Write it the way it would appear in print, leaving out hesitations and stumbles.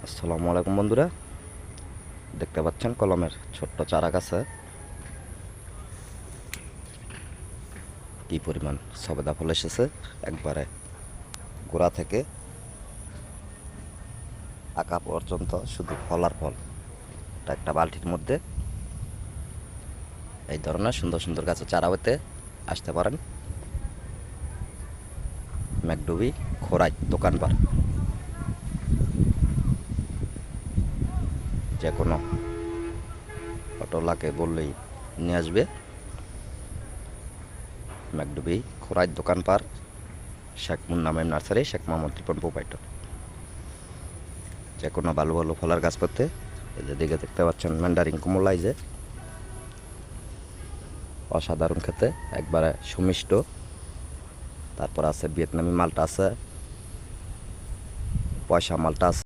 আসসালামু আলাইকুম বন্ধুরা, দেখতে পাচ্ছেন কলমের ছোট্ট চারা গাছে কি পরিমাণ সবেদা ফল এসেছে। একবারে গোড়া থেকে আঁকা পর্যন্ত শুধু ফল আর ফল। এটা একটা বালতির মধ্যে এই ধরনের সুন্দর সুন্দর গাছের চারা হতে আসতে পারেন। ম্যাকডুবি খোরাই দোকানপাট, যে কোনো অটোলাকে বললেই নিয়ে আসবে। ম্যাকডুবি খোরাই দোকানপাট, শেখ মুন্নামের নার্সারি, শেখ মোহাম্মদ রিপন প্রোপাইটর। যে কোনো ভালো ভালো ফলের গাছ করতে এই যে দিকে দেখতে পাচ্ছেন ম্যান্ডারিন কমলা, এই যে অসাধারণ খেতে, একবারে সুমিষ্ট। তারপর আছে ভিয়েতনামি মালটা আছে, পয়সা মালটা আছে।